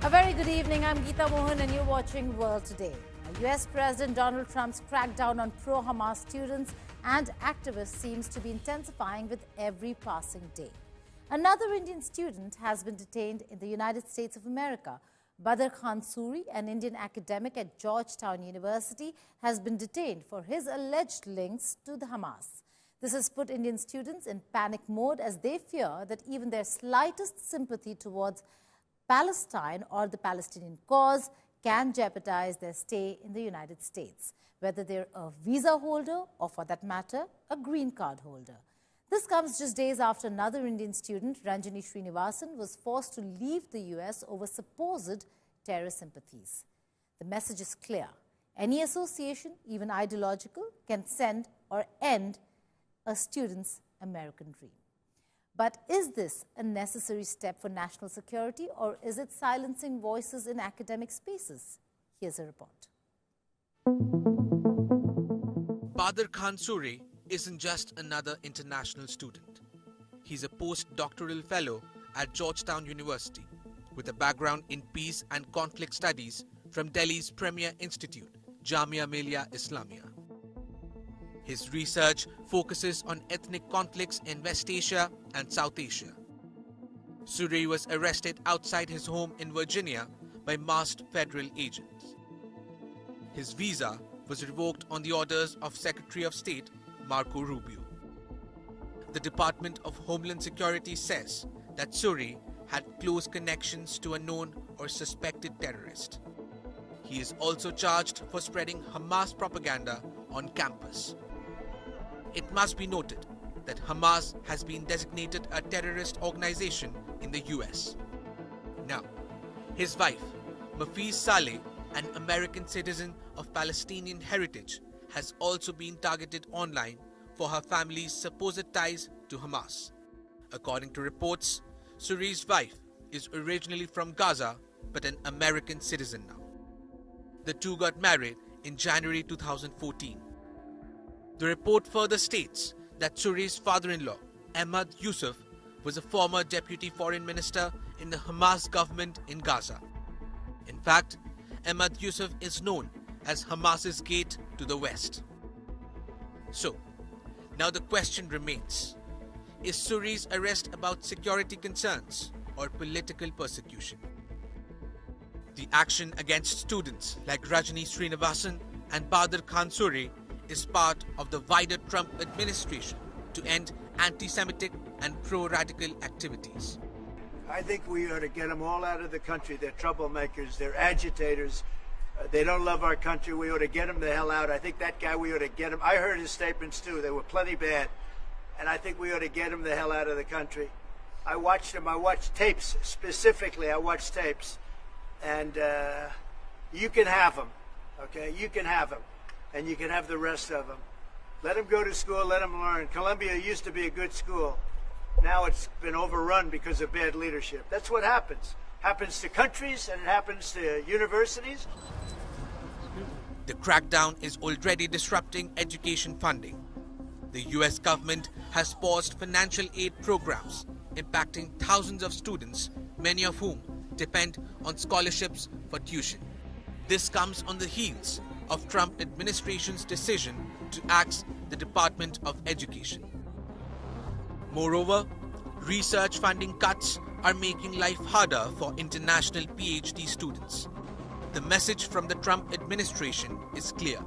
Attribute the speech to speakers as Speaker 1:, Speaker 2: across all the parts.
Speaker 1: A very good evening. I'm Geeta Mohan and you're watching World Today. US President Donald Trump's crackdown on pro-Hamas students and activists seems to be intensifying with every passing day. Another Indian student has been detained in the United States of America. Badar Khan Suri, an Indian academic at Georgetown University, has been detained for his alleged links to the Hamas. This has put Indian students in panic mode as they fear that even their slightest sympathy towards Palestine or the Palestinian cause can jeopardize their stay in the United States, whether they're a visa holder or, for that matter, a green card holder. This comes just days after another Indian student, Ranjani Srinivasan, was forced to leave the US over supposed terrorist sympathies. The message is clear. Any association, even ideological, can send or end a student's American dream. But is this a necessary step for national security, or is it silencing voices in academic spaces? Here's a report.
Speaker 2: Badar Khan Suri isn't just another international student. He's a postdoctoral fellow at Georgetown University with a background in peace and conflict studies from Delhi's premier institute, Jamia Millia Islamia. His research focuses on ethnic conflicts in West Asia and South Asia. Suri was arrested outside his home in Virginia by masked federal agents. His visa was revoked on the orders of Secretary of State Marco Rubio. The Department of Homeland Security says that Suri had close connections to a known or suspected terrorist. He is also charged for spreading Hamas propaganda on campus. It must be noted that Hamas has been designated a terrorist organization in the US. Now, his wife, Mafiz Saleh, an American citizen of Palestinian heritage, has also been targeted online for her family's supposed ties to Hamas. According to reports, Suri's wife is originally from Gaza but an American citizen now. The two got married in January 2014. The report further states that Suri's father-in-law, Ahmad Yusuf, was a former deputy foreign minister in the Hamas government in Gaza. In fact, Ahmad Yusuf is known as Hamas's gate to the West. So, now the question remains, is Suri's arrest about security concerns or political persecution? The action against students like Ranjani Srinivasan and Badar Khan Suri is part of the wider Trump administration to end anti-Semitic and pro-radical activities.
Speaker 3: I think we ought to get them all out of the country. They're troublemakers, they're agitators. They don't love our country. We ought to get him the hell out. I think that guy, we ought to get him. I heard his statements too. They were plenty bad. And I think we ought to get him the hell out of the country. I watched him. I watched tapes. Specifically, I watched tapes. And you can have him. Okay? You can have him. And you can have the rest of them. Let them go to school. Let them learn. Columbia used to be a good school. Now it's been overrun because of bad leadership. That's what happens. Happens to countries and it happens to universities.
Speaker 2: The crackdown is already disrupting education funding. The US government has paused financial aid programs, impacting thousands of students, many of whom depend on scholarships for tuition. This comes on the heels of Trump administration's decision to axe the Department of Education. Moreover, research funding cuts are making life harder for international PhD students. The message from the Trump administration is clear.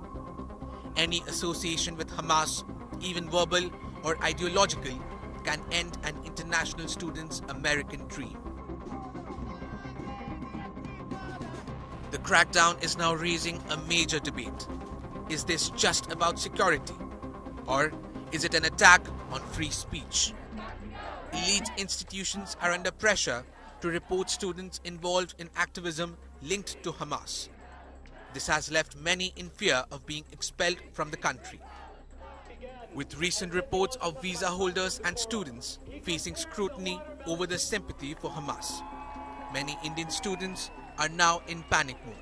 Speaker 2: Any association with Hamas, even verbal or ideological, can end an international student's American dream. The crackdown is now raising a major debate. Is this just about security? Or is it an attack on free speech? Elite institutions are under pressure to report students involved in activism linked to Hamas. This has left many in fear of being expelled from the country. With recent reports of visa holders and students facing scrutiny over their sympathy for Hamas, many Indian students are now in panic mode.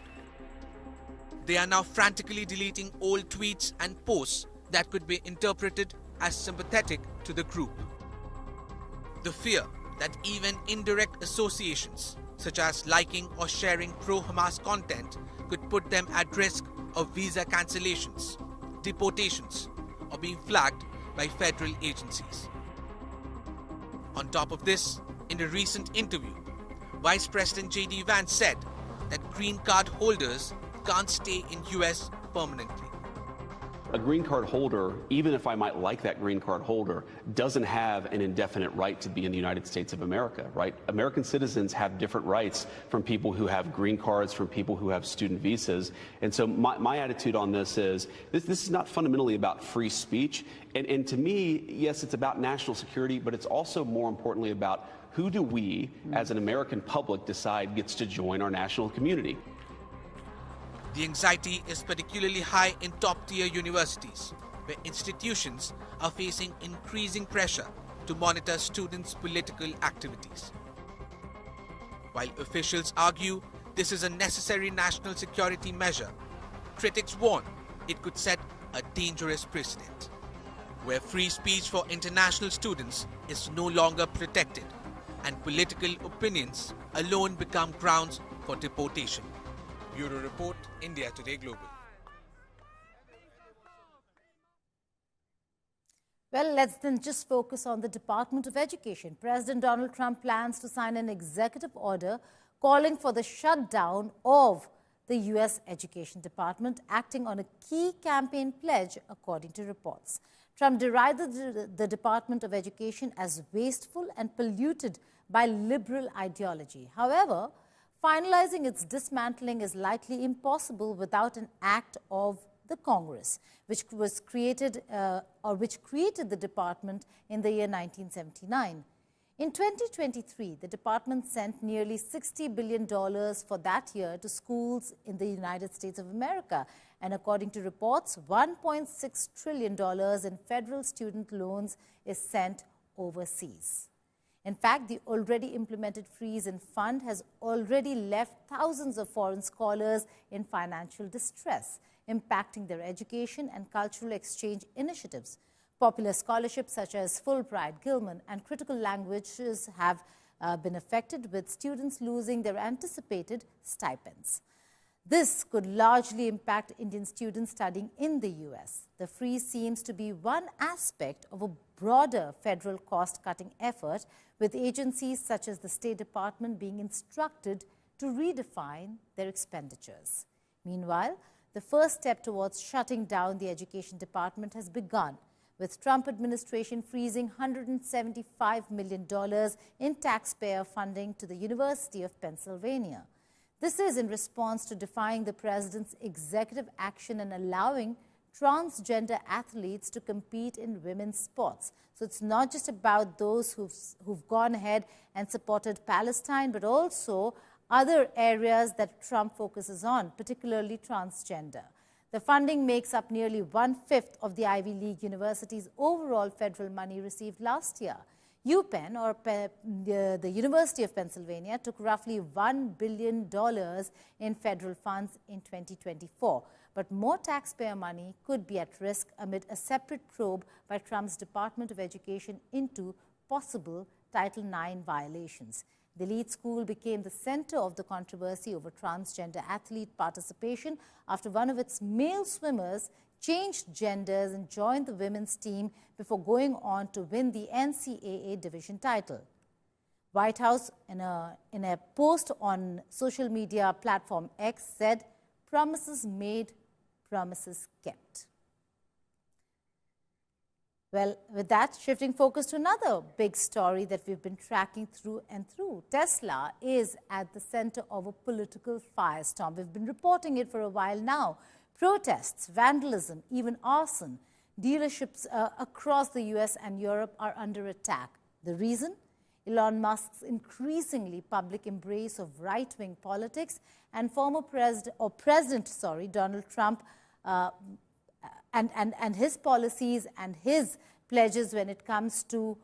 Speaker 2: They are now frantically deleting old tweets and posts that could be interpreted as sympathetic to the group. The fear that even indirect associations such as liking or sharing pro-Hamas content, could put them at risk of visa cancellations, deportations, or being flagged by federal agencies. On top of this, in a recent interview, Vice President J.D. Vance said that green card holders can't stay in US permanently.
Speaker 4: A green card holder, even if I might like that green card holder, doesn't have an indefinite right to be in the United States of America, right? American citizens have different rights from people who have green cards, from people who have student visas. And so my attitude on this is, this is not fundamentally about free speech. And to me, yes, it's about national security, but it's also more importantly about who do we, as an American public, decide gets to join our national community.
Speaker 2: The anxiety is particularly high in top-tier universities, where institutions are facing increasing pressure to monitor students' political activities. While officials argue this is a necessary national security measure, critics warn it could set a dangerous precedent, where free speech for international students is no longer protected, and political opinions alone become grounds for deportation. Bureau Report, India Today Global.
Speaker 1: Well, let's then just focus on the Department of Education. President Donald Trump plans to sign an executive order calling for the shutdown of the U.S. Education Department, acting on a key campaign pledge, according to reports. Trump derided the Department of Education as wasteful and polluted by liberal ideology. However, finalizing its dismantling is likely impossible without an act of the Congress, which created the department in the year 1979. In 2023, the department sent nearly $60 billion for that year to schools in the United States of America. And according to reports, $1.6 trillion in federal student loans is sent overseas. In fact, the already implemented freeze in fund has already left thousands of foreign scholars in financial distress, impacting their education and cultural exchange initiatives. Popular scholarships such as Fulbright, Gilman, and critical languages have been affected, with students losing their anticipated stipends. This could largely impact Indian students studying in the U.S. The freeze seems to be one aspect of a broader federal cost-cutting effort, with agencies such as the State Department being instructed to redefine their expenditures. Meanwhile, the first step towards shutting down the Education Department has begun, with Trump administration freezing $175 million in taxpayer funding to the University of Pennsylvania. This is in response to defying the president's executive action and allowing transgender athletes to compete in women's sports. So it's not just about those who've gone ahead and supported Palestine, but also other areas that Trump focuses on, particularly transgender. The funding makes up nearly 1/5 of the Ivy League university's overall federal money received last year. UPenn, or the University of Pennsylvania, took roughly $1 billion in federal funds in 2024. But more taxpayer money could be at risk amid a separate probe by Trump's Department of Education into possible Title IX violations. The elite school became the center of the controversy over transgender athlete participation after one of its male swimmers changed genders and joined the women's team before going on to win the NCAA division title. White House, in a post on social media platform X, said, "Promises made, promises kept." Well, with that, shifting focus to another big story that we've been tracking through and through. Tesla is at the center of a political firestorm. We've been reporting it for a while now. Protests, vandalism, even arson. Dealerships across the US and Europe are under attack. The reason? Elon Musk's increasingly public embrace of right-wing politics and President Donald Trump and his policies and his pledges when it comes to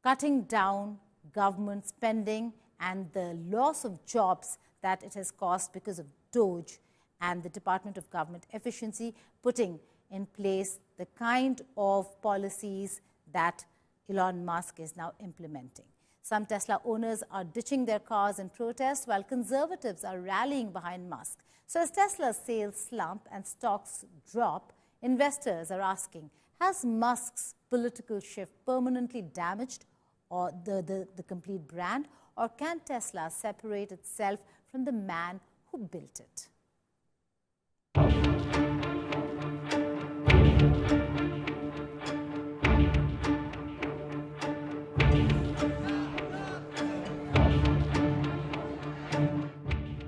Speaker 1: cutting down government spending and the loss of jobs that it has caused because of DOGE and the Department of Government Efficiency, putting in place the kind of policies that Elon Musk is now implementing. Some Tesla owners are ditching their cars in protest, while conservatives are rallying behind Musk. So as Tesla's sales slump and stocks drop, investors are asking, has Musk's political shift permanently damaged or the complete brand, or can Tesla separate itself from the man who built it?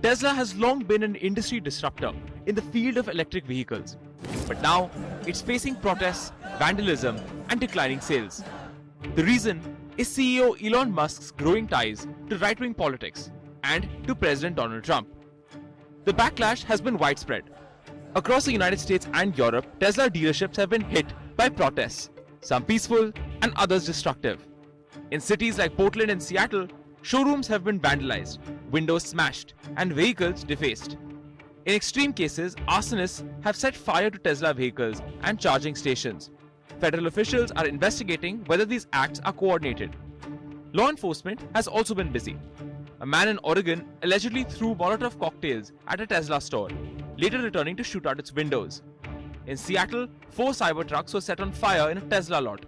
Speaker 5: Tesla has long been an industry disruptor in the field of electric vehicles, but now it's facing protests, vandalism, and declining sales. The reason is CEO Elon Musk's growing ties to right-wing politics and to President Donald Trump. The backlash has been widespread. Across the United States and Europe, Tesla dealerships have been hit by protests, some peaceful and others destructive. In cities like Portland and Seattle, showrooms have been vandalized, windows smashed, and vehicles defaced. In extreme cases, arsonists have set fire to Tesla vehicles and charging stations. Federal officials are investigating whether these acts are coordinated. Law enforcement has also been busy. A man in Oregon allegedly threw Molotov cocktails at a Tesla store, later returning to shoot out its windows. In Seattle, 4 Cybertrucks were set on fire in a Tesla lot.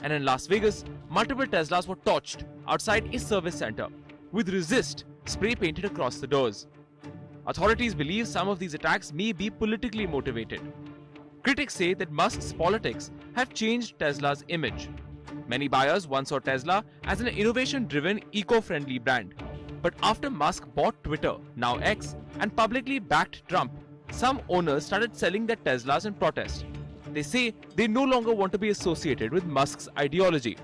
Speaker 5: And in Las Vegas, multiple Teslas were torched outside a service center, with "Resist" spray painted across the doors. Authorities believe some of these attacks may be politically motivated. Critics say that Musk's politics have changed Tesla's image. Many buyers once saw Tesla as an innovation-driven, eco-friendly brand. But after Musk bought Twitter, now X, and publicly backed Trump, some owners started selling their Teslas in protest. They say they no longer want to be associated with Musk's ideology.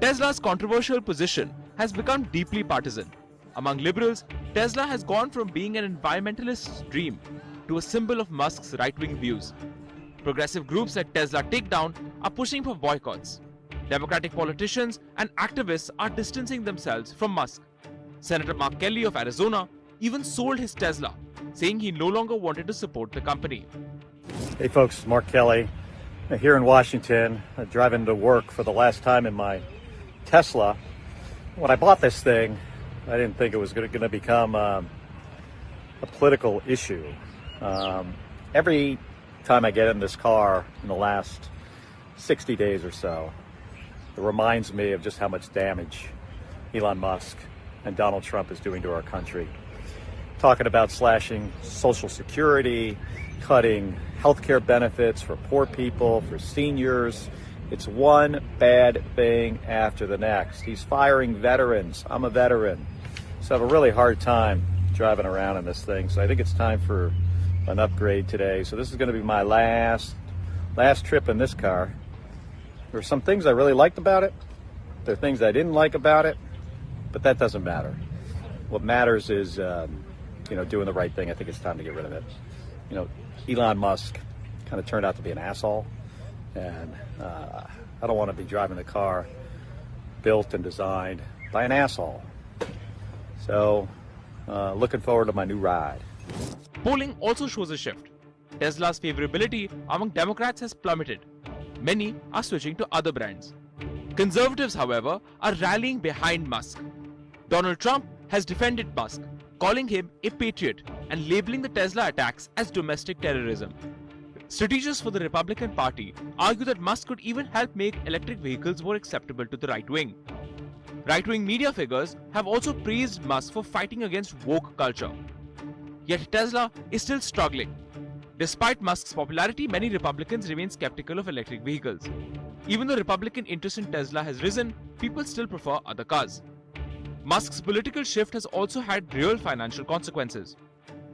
Speaker 5: Tesla's controversial position has become deeply partisan. Among liberals, Tesla has gone from being an environmentalist's dream to a symbol of Musk's right-wing views. Progressive groups like Tesla Takedown are pushing for boycotts. Democratic politicians and activists are distancing themselves from Musk. Senator Mark Kelly of Arizona even sold his Tesla, saying he no longer wanted to support the company.
Speaker 6: Hey folks, Mark Kelly here in Washington, driving to work for the last time in my Tesla. When I bought this thing, I didn't think it was going to become a political issue. Every time I get in this car in the last 60 days or so, it reminds me of just how much damage Elon Musk and Donald Trump is doing to our country. Talking about slashing Social Security, cutting healthcare benefits for poor people, for seniors. It's one bad thing after the next. He's firing veterans. I'm a veteran, so I have a really hard time driving around in this thing. So I think it's time for an upgrade today. So this is going to be my last trip in this car. There are some things I really liked about it. There are things I didn't like about it, but that doesn't matter. What matters is, doing the right thing. I think it's time to get rid of it. Elon Musk kind of turned out to be an asshole, and I don't want to be driving a car built and designed by an asshole. So, looking forward to my new ride.
Speaker 5: Polling also shows a shift. Tesla's favorability among Democrats has plummeted. Many are switching to other brands. Conservatives, however, are rallying behind Musk. Donald Trump has defended Musk, calling him a patriot and labeling the Tesla attacks as domestic terrorism. Strategists for the Republican Party argue that Musk could even help make electric vehicles more acceptable to the right wing. Right-wing media figures have also praised Musk for fighting against woke culture. Yet Tesla is still struggling. Despite Musk's popularity, many Republicans remain skeptical of electric vehicles. Even though Republican interest in Tesla has risen, people still prefer other cars. Musk's political shift has also had real financial consequences.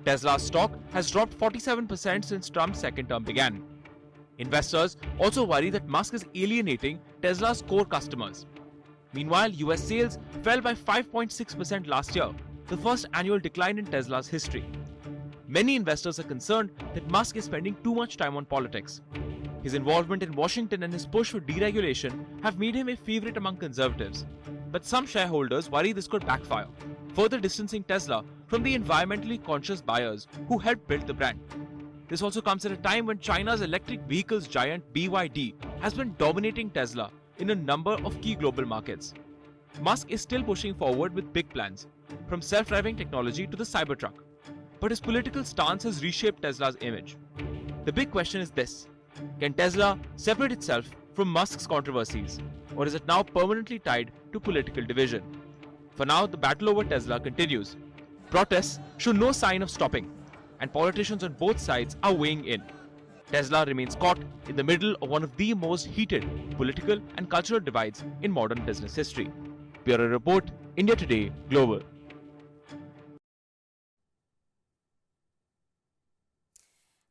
Speaker 5: Tesla's stock has dropped 47% since Trump's second term began. Investors also worry that Musk is alienating Tesla's core customers. Meanwhile, US sales fell by 5.6% last year, the first annual decline in Tesla's history. Many investors are concerned that Musk is spending too much time on politics. His involvement in Washington and his push for deregulation have made him a favorite among conservatives. But some shareholders worry this could backfire, further distancing Tesla from the environmentally conscious buyers who helped build the brand. This also comes at a time when China's electric vehicles giant BYD has been dominating Tesla in a number of key global markets. Musk is still pushing forward with big plans, from self-driving technology to the Cybertruck. But his political stance has reshaped Tesla's image. The big question is this: can Tesla separate itself from Musk's controversies, or is it now permanently tied to political division? For now, the battle over Tesla continues. Protests show no sign of stopping, and politicians on both sides are weighing in. Tesla remains caught in the middle of one of the most heated political and cultural divides in modern business history. Bureau Report, India Today Global.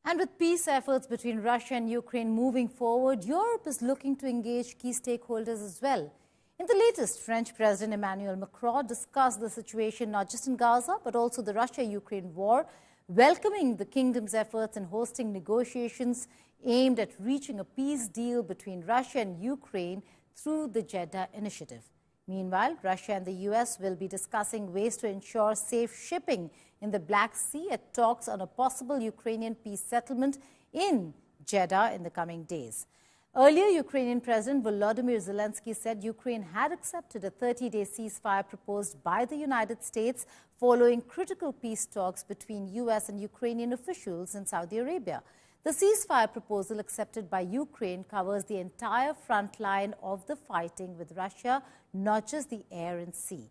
Speaker 1: And with peace efforts between Russia and Ukraine moving forward, Europe is looking to engage key stakeholders as well. In the latest, French President Emmanuel Macron discussed the situation not just in Gaza, but also the Russia-Ukraine war, welcoming the kingdom's efforts in hosting negotiations aimed at reaching a peace deal between Russia and Ukraine through the Jeddah initiative. Meanwhile, Russia and the US will be discussing ways to ensure safe shipping in the Black Sea at talks on a possible Ukrainian peace settlement in Jeddah in the coming days. Earlier, Ukrainian President Volodymyr Zelensky said Ukraine had accepted a 30-day ceasefire proposed by the United States following critical peace talks between US and Ukrainian officials in Saudi Arabia. The ceasefire proposal accepted by Ukraine covers the entire front line of the fighting with Russia, not just the air and sea.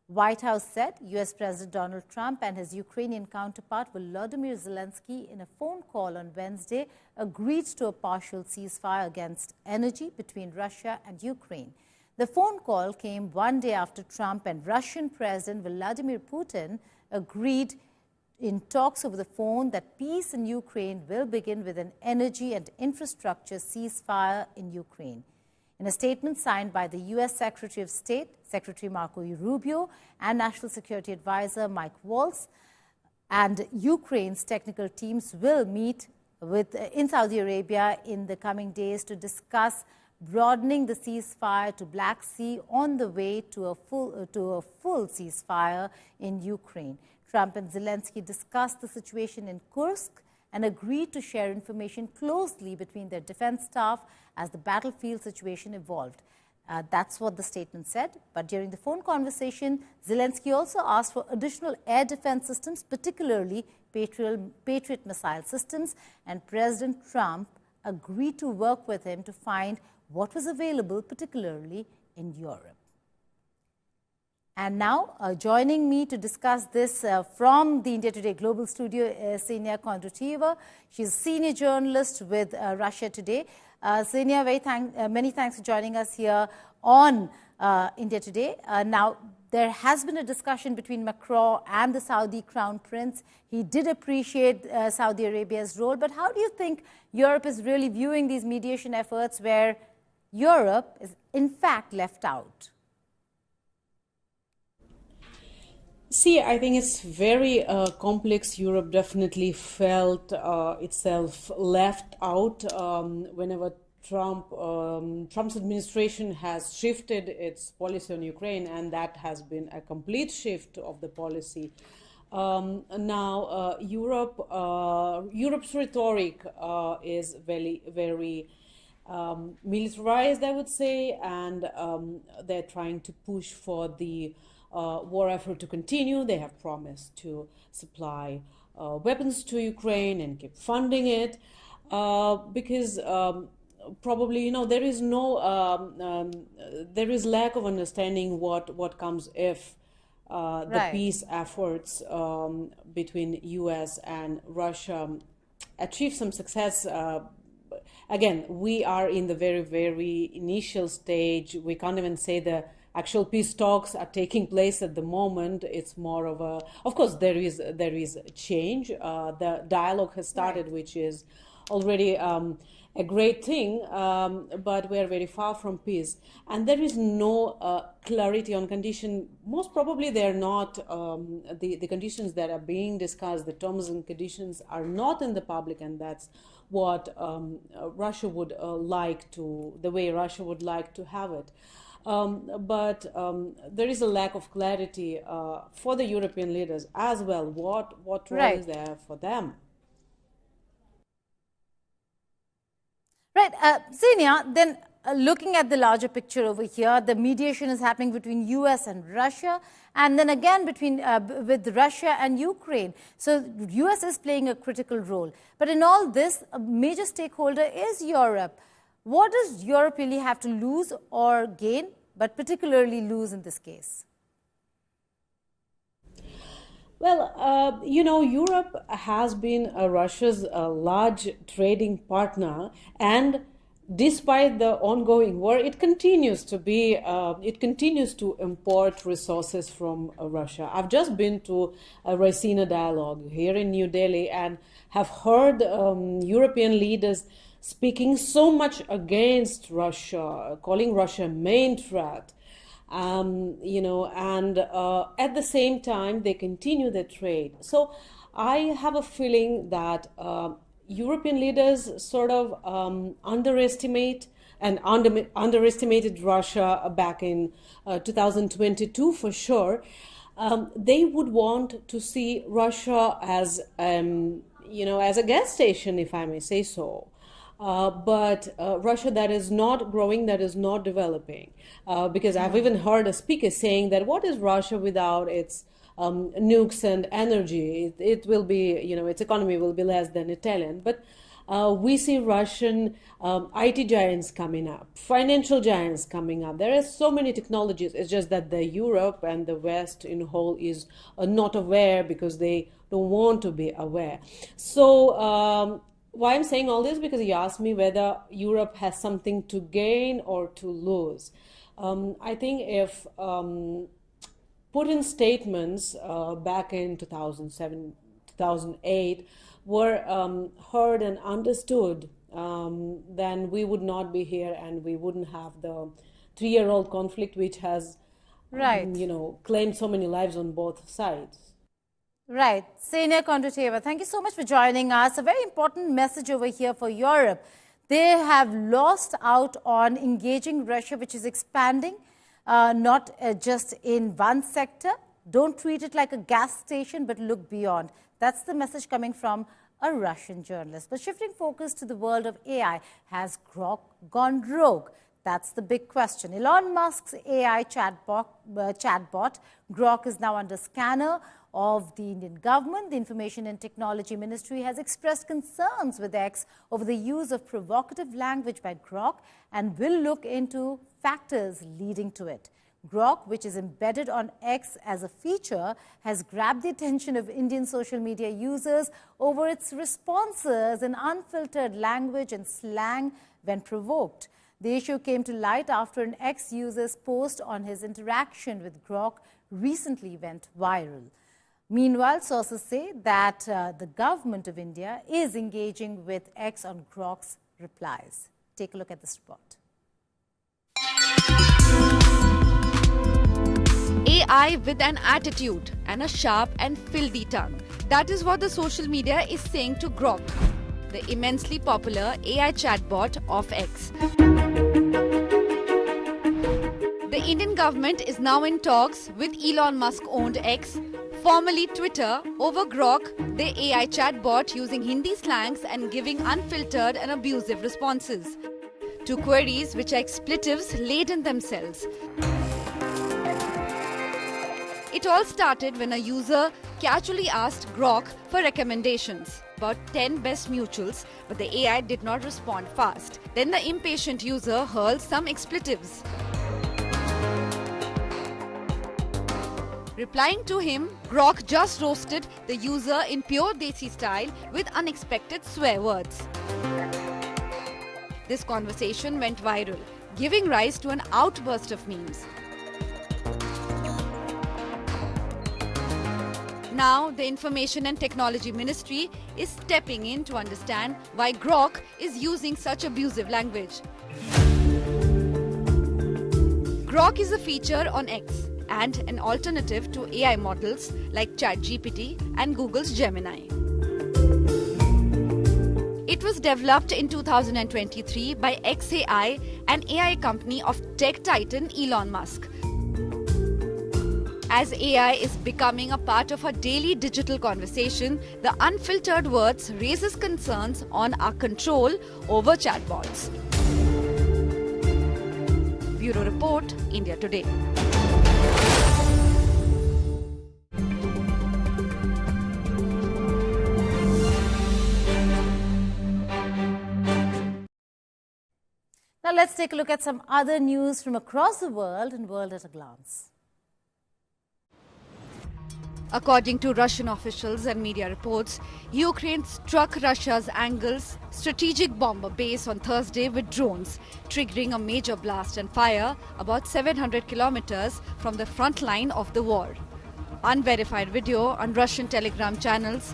Speaker 1: White House said US President Donald Trump and his Ukrainian counterpart Volodymyr Zelensky in a phone call on Wednesday agreed to a partial ceasefire against energy between Russia and Ukraine. The phone call came one day after Trump and Russian President Vladimir Putin agreed in talks over the phone that peace in Ukraine will begin with an energy and infrastructure ceasefire in Ukraine. In a statement signed by the U.S. Secretary of State, Secretary Marco Rubio, and National Security Advisor Mike Waltz, and Ukraine's technical teams will meet in Saudi Arabia in the coming days to discuss broadening the ceasefire to Black Sea on the way to a full ceasefire in Ukraine. Trump and Zelensky discussed the situation in Kursk and agreed to share information closely between their defense staff as the battlefield situation evolved. That's what the statement said. But during the phone conversation, Zelensky also asked for additional air defense systems, particularly Patriot missile systems, and President Trump agreed to work with him to find what was available, particularly in Europe. And now, joining me to discuss this from the India Today Global Studio is Ksenia Kondratiyeva. She's a senior journalist with Russia Today. Ksenia, many thanks for joining us here on India Today. Now, there has been a discussion between Macron and the Saudi Crown Prince. He did appreciate Saudi Arabia's role, but how do you think Europe is really viewing these mediation efforts where Europe is in fact left out?
Speaker 7: See, I think it's very complex. Europe definitely felt itself left out whenever Trump's administration has shifted its policy on Ukraine, and that has been a complete shift of the policy. Now, Europe's rhetoric is very militarized, I would say, and they're trying to push for the war effort to continue. They have promised to supply weapons to Ukraine and keep funding it because probably, there is there is lack of understanding what comes if the peace efforts between US and Russia achieve some success. Again, we are in the very initial stage. We can't even say the actual peace talks are taking place at the moment. It's more of a, of course, there is change. The dialogue has started, which is already a great thing, but we are very far from peace. And there is no clarity on condition. Most probably they are not, the conditions that are being discussed, the terms and conditions are not in the public, and that's what Russia would like to, the way Russia would like to have it. But there is a lack of clarity for the European leaders as well. What role is there for them?
Speaker 1: Right. Ksenia, then looking at the larger picture over here, the mediation is happening between US and Russia, and then again with Russia and Ukraine. So US is playing a critical role. But in all this, a major stakeholder is Europe. What does Europe really have to lose or gain, but particularly lose in this case?
Speaker 7: Well, Europe has been Russia's large trading partner, and despite the ongoing war, it continues to import resources from Russia. I've just been to a Raisina dialogue here in New Delhi and have heard European leaders speaking so much against Russia, calling Russia a main threat. And at the same time, they continue their trade. So I have a feeling that European leaders sort of underestimated Russia back in 2022 for sure. They would want to see Russia as as a gas station, if I may say so. But Russia that is not growing, that is not developing. Because I've even heard a speaker saying that what is Russia without its nukes and energy? It will be, its economy will be less than Italian. But we see Russian IT giants coming up, financial giants coming up. There are so many technologies. It's just that the Europe and the West in whole is not aware because they don't want to be aware. So why I'm saying all this, because you asked me whether Europe has something to gain or to lose. I think if Putin's statements back in 2007, 2008 were heard and understood, then we would not be here and we wouldn't have the 3-year-old conflict which has, claimed so many lives on both sides.
Speaker 1: Right. Senior Kondrateva, thank you so much for joining us. A very important message over here for Europe. They have lost out on engaging Russia, which is expanding, not just in one sector. Don't treat it like a gas station, but look beyond. That's the message coming from a Russian journalist. But shifting focus to the world of AI, has Grok gone rogue? That's the big question. Elon Musk's AI chatbot Grok is now under scanner of the Indian government. The Information and Technology Ministry has expressed concerns with X over the use of provocative language by Grok and will look into factors leading to it. Grok, which is embedded on X as a feature, has grabbed the attention of Indian social media users over its responses in unfiltered language and slang when provoked. The issue came to light after an X user's post on his interaction with Grok recently went viral. Meanwhile, sources say that the government of India is engaging with X on Grok's replies. Take a look at this report.
Speaker 8: AI with an attitude and a sharp and filthy tongue. That is what the social media is saying to Grok, the immensely popular AI chatbot of X. The Indian government is now in talks with Elon Musk-owned X, formerly Twitter, over Grok, the AI chatbot using Hindi slangs and giving unfiltered and abusive responses to queries which are expletives-laden themselves. It all started when a user casually asked Grok for recommendations about 10 best mutuals, but the AI did not respond fast. Then the impatient user hurled some expletives. Replying to him, Grok just roasted the user in pure Desi style with unexpected swear words. This conversation went viral, giving rise to an outburst of memes. Now, the Information and Technology Ministry is stepping in to understand why Grok is using such abusive language. Grok is a feature on X and an alternative to AI models like ChatGPT and Google's Gemini. It was developed in 2023 by XAI, an AI company of tech titan Elon Musk. As AI is becoming a part of our daily digital conversation, the unfiltered words raises concerns on our control over chatbots. Bureau Report, India Today.
Speaker 1: Now let's take a look at some other news from across the world in World at a Glance.
Speaker 8: According to Russian officials and media reports, Ukraine struck Russia's Angles strategic bomber base on Thursday with drones, triggering a major blast and fire about 700 kilometers from the front line of the war. Unverified video on Russian telegram channels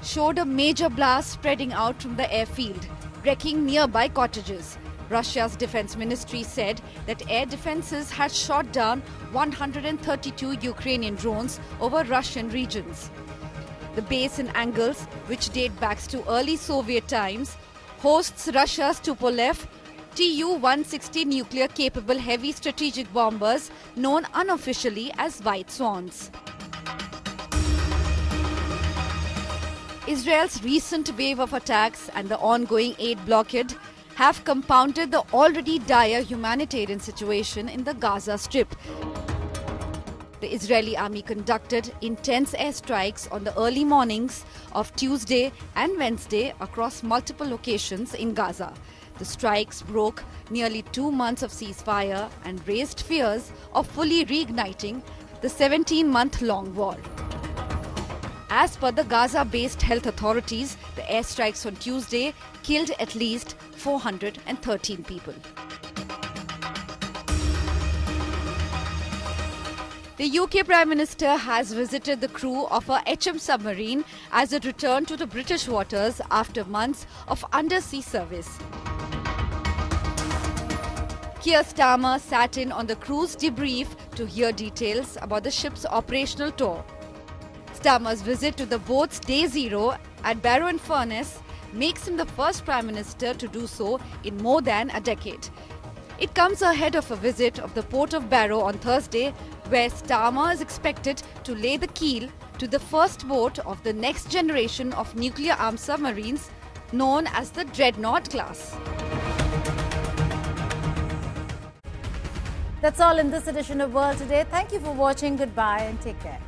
Speaker 8: showed a major blast spreading out from the airfield, wrecking nearby cottages. Russia's defense ministry said that air defenses had shot down 132 Ukrainian drones over Russian regions. The base in Angles, which dates back to early Soviet times, hosts Russia's Tupolev Tu-160 nuclear-capable heavy strategic bombers known unofficially as White Swans. Israel's recent wave of attacks and the ongoing aid blockade have compounded the already dire humanitarian situation in the Gaza Strip. The Israeli army conducted intense airstrikes on the early mornings of Tuesday and Wednesday across multiple locations in Gaza. The strikes broke nearly 2 months of ceasefire and raised fears of fully reigniting the 17-month-long war. As per the Gaza-based health authorities, the airstrikes on Tuesday killed at least 413 people. The UK Prime Minister has visited the crew of a HM submarine as it returned to the British waters after months of undersea service. Keir Starmer sat in on the crew's debrief to hear details about the ship's operational tour. Starmer's visit to the boat's Day Zero at Barrow-in-Furness makes him the first Prime Minister to do so in more than a decade. It comes ahead of a visit of the port of Barrow on Thursday, where Starmer is expected to lay the keel to the first boat of the next generation of nuclear-armed submarines known as the Dreadnought class.
Speaker 1: That's all in this edition of World Today. Thank you for watching. Goodbye and take care.